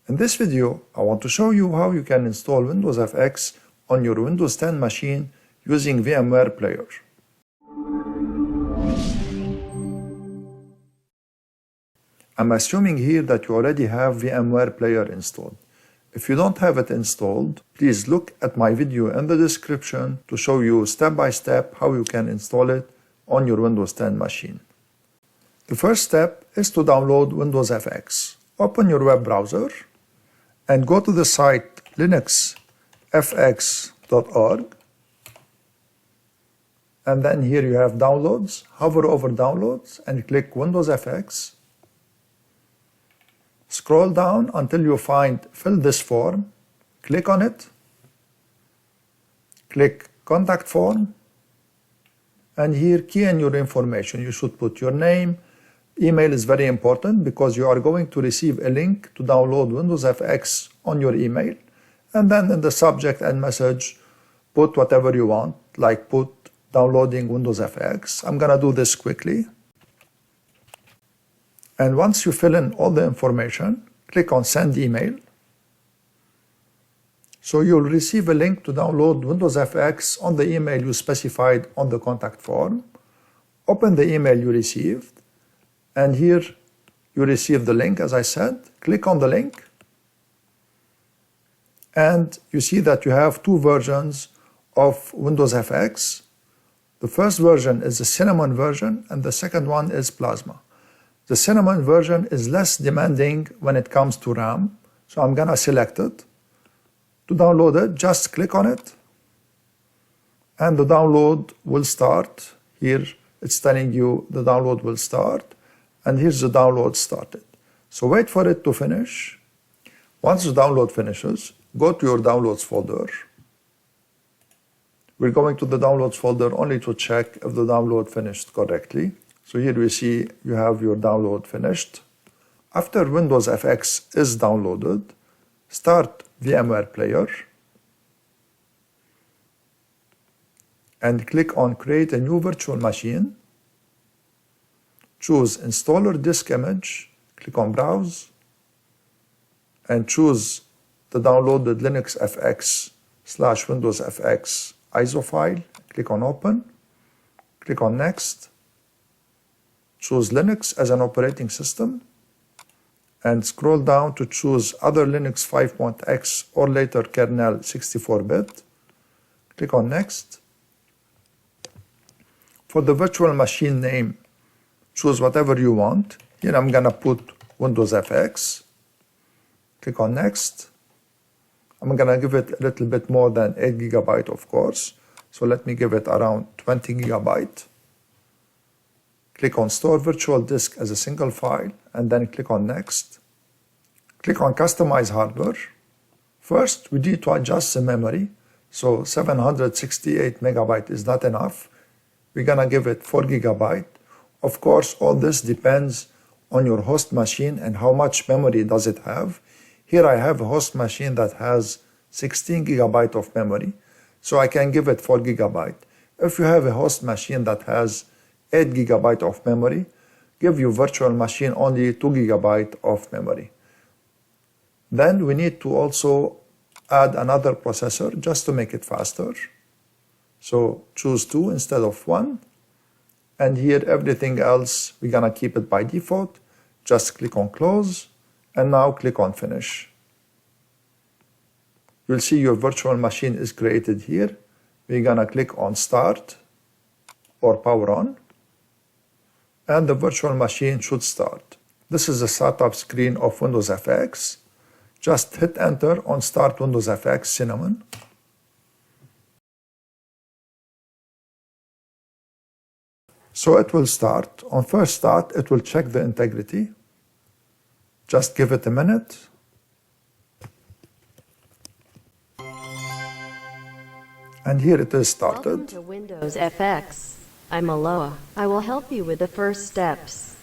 In this video, I want to show you how you can install WindowsFX on your Windows 10 machine using VMware Player. I'm assuming here that you already have VMware Player installed. If you don't have it installed, please look at my video in the description to show you step by step how you can install it on your Windows 10 machine. The first step is to download WindowsFX. Open your web browser and go to the site LinuxFX.org, and then here you have downloads. Hover over downloads and click WindowsFX. Scroll down until you find fill this form. Click on it. Click contact form, and here key in your information. You should put your name. Email is very important because you are going to receive a link to download WindowsFX on your email, and then in the subject and message put whatever you want, like put downloading WindowsFX. I'm gonna do this quickly. And once you fill in all the information, click on send email. So you'll receive a link to download WindowsFX on the email you specified on the contact form. Open the email you received, and here you receive the link as I said. Click on the link, and you see that you have two versions of WindowsFX. The first version is the Cinnamon version, and the second one is Plasma. The Cinnamon version is less demanding when it comes to RAM, so I'm gonna select it. To download it, just click on it, and the download will start. Here it's telling you the download will start, and here's the download started. So wait for it to finish. Once the download finishes, go to your downloads folder. We're going to the downloads folder only to check if the download finished correctly. So here we see you have your download finished. After WindowsFX is downloaded, start VMware Player and click on Create a new virtual machine. Choose Installer Disk Image, click on Browse, and choose the downloaded LinuxFX/WindowsFX ISO file. Click on Open, click on Next. Choose Linux as an operating system, and scroll down to choose Other Linux 5.x or later kernel 64-bit. Click on Next. For the virtual machine name, choose whatever you want. Here I'm gonna put WindowsFX. Click on Next. I'm gonna give it a little bit more than 8 GB, of course. So let me give it around 20 GB. Click on Store Virtual Disk as a single file, and then click on Next. Click on Customize Hardware. First, we need to adjust the memory. So 768 MB is not enough. We're gonna give it 4 GB. Of course, all this depends on your host machine and how much memory does it have. Here I have a host machine that has 16 GB of memory, so I can give it 4 GB. If you have a host machine that has 8 GB of memory, give your virtual machine only 2 GB of memory. Then we need to also add another processor just to make it faster. So choose 2 instead of 1. And here everything else, we're gonna keep it by default. Just click on Close, and now click on Finish. You'll see your virtual machine is created here. We're gonna click on Start or Power On, and the virtual machine should start. This is the startup screen of WindowsFX. Just hit Enter on Start WindowsFX Cinnamon. So it will start. On first start, it will check the integrity. Just give it a minute. And here it is started. Welcome to WindowsFX. I'm Aloha. I will help you with the first steps.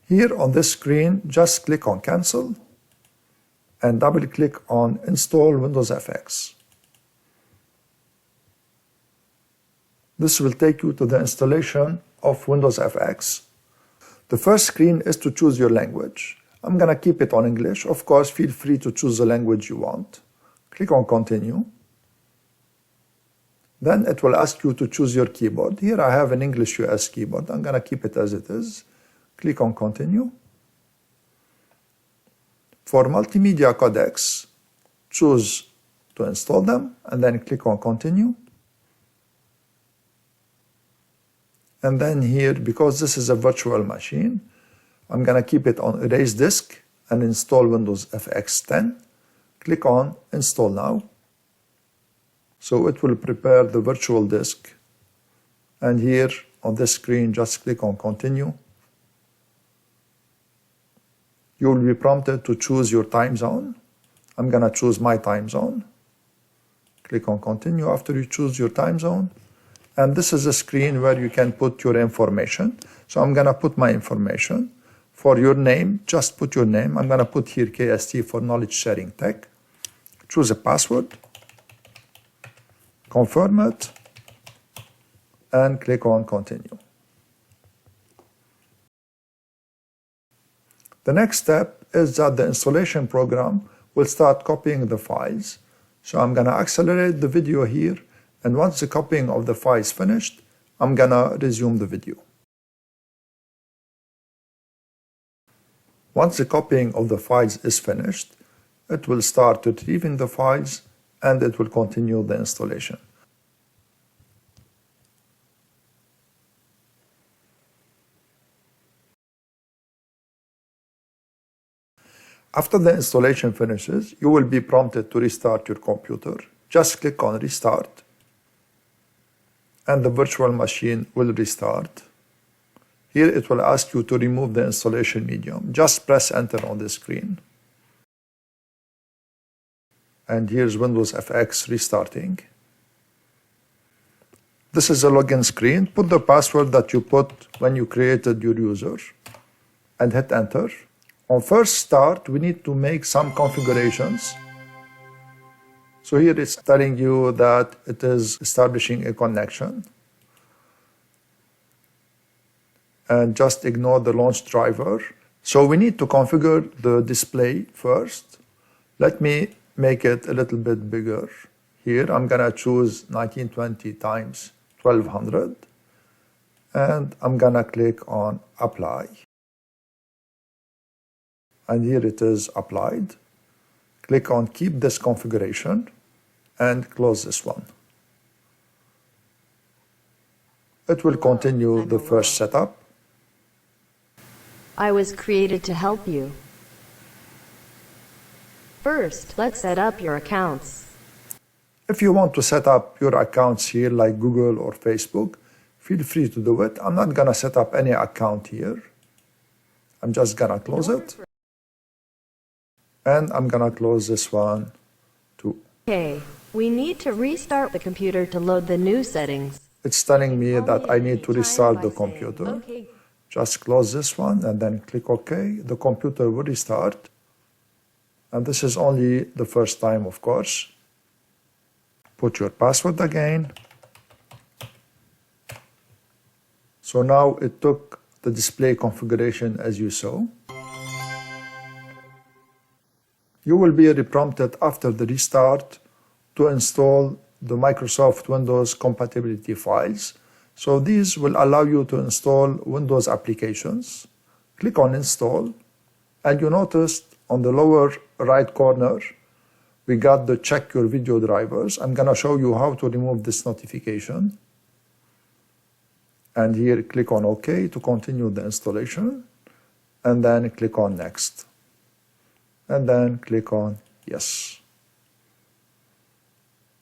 Here on this screen, just click on Cancel and double-click on Install WindowsFX. This will take you to the installation of WindowsFX. The first screen is to choose your language. I'm going to keep it on English. Of course, feel free to choose the language you want. Click on Continue. Then it will ask you to choose your keyboard. Here I have an English US keyboard. I'm going to keep it as it is. Click on Continue. For multimedia codecs, choose to install them, and then click on Continue. And then here, because this is a virtual machine, I'm going to keep it on Erase Disk and install WindowsFX 10. Click on Install Now. So it will prepare the virtual disk. And here on this screen, just click on Continue. You will be prompted to choose your time zone. I'm going to choose my time zone. Click on Continue after you choose your time zone. And this is a screen where you can put your information. So I'm going to put my information. For your name, just put your name. I'm going to put here KST for Knowledge Sharing Tech. Choose a password. Confirm it. And click on Continue. The next step is that the installation program will start copying the files. So I'm going to accelerate the video here. And once the copying of the file is finished, I'm going to resume the video. Once the copying of the files is finished, it will start retrieving the files and it will continue the installation. After the installation finishes, you will be prompted to restart your computer. Just click on Restart, and the virtual machine will restart. Here it will ask you to remove the installation medium. Just press Enter on the screen. And here's WindowsFX restarting. This is a login screen. Put the password that you put when you created your user and hit Enter. On first start, we need to make some configurations. So here it's telling you that it is establishing a connection. And just ignore the launch driver. So we need to configure the display first. Let me make it a little bit bigger. Here I'm going to choose 1920 times 1200. And I'm going to click on Apply. And here it is applied. Click on Keep this configuration and close this one. It will continue the first setup. I was created to help you. First, let's set up your accounts. If you want to set up your accounts here like Google or Facebook, feel free to do it. I'm not going to set up any account here. I'm just going to close it. And I'm going to close this one too. Okay, we need to restart the computer to load the new settings. It's telling me that I need to restart the computer. Just close this one and then click OK. The computer will restart. And this is only the first time, of course. Put your password again. So now it took the display configuration as you saw. You will be prompted after the restart to install the Microsoft Windows compatibility files. So these will allow you to install Windows applications. Click on Install, and you notice on the lower right corner, we got the Check Your Video Drivers. I'm going to show you how to remove this notification. And here, click on OK to continue the installation, and then click on Next. And then click on Yes.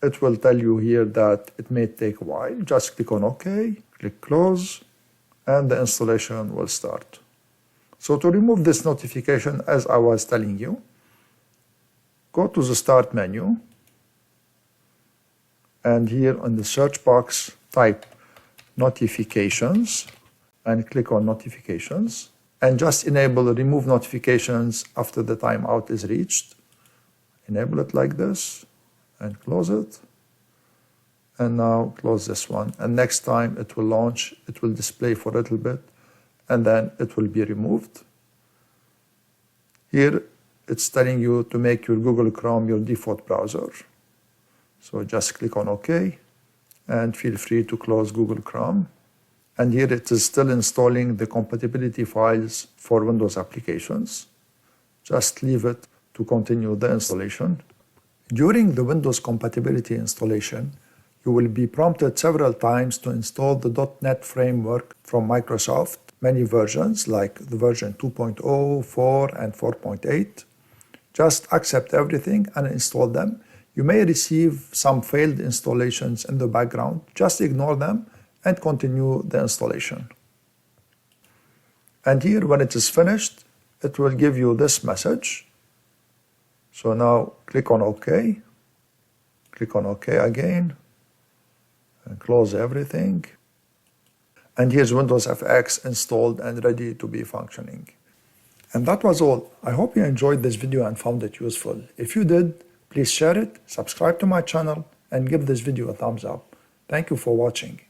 It will tell you here that it may take a while. Just click on OK, click Close, and the installation will start. So to remove this notification, as I was telling you, go to the Start menu, and here on the search box, type Notifications, and click on Notifications. And just enable remove notifications after the timeout is reached. Enable it like this and close it. And now close this one. And next time it will launch, it will display for a little bit, and then it will be removed. Here, it's telling you to make your Google Chrome your default browser. So just click on OK, and feel free to close Google Chrome. And here it is still installing the compatibility files for Windows applications. Just leave it to continue the installation. During the Windows compatibility installation, you will be prompted several times to install the .NET framework from Microsoft, many versions like the version 2.0, 4, and 4.8. Just accept everything and install them. You may receive some failed installations in the background. Just ignore them and continue the installation. And here, when it is finished, it will give you this message. So now click on OK. Click on OK again. And close everything. And here's WindowsFX installed and ready to be functioning. And that was all. I hope you enjoyed this video and found it useful. If you did, please share it, subscribe to my channel, and give this video a thumbs up. Thank you for watching.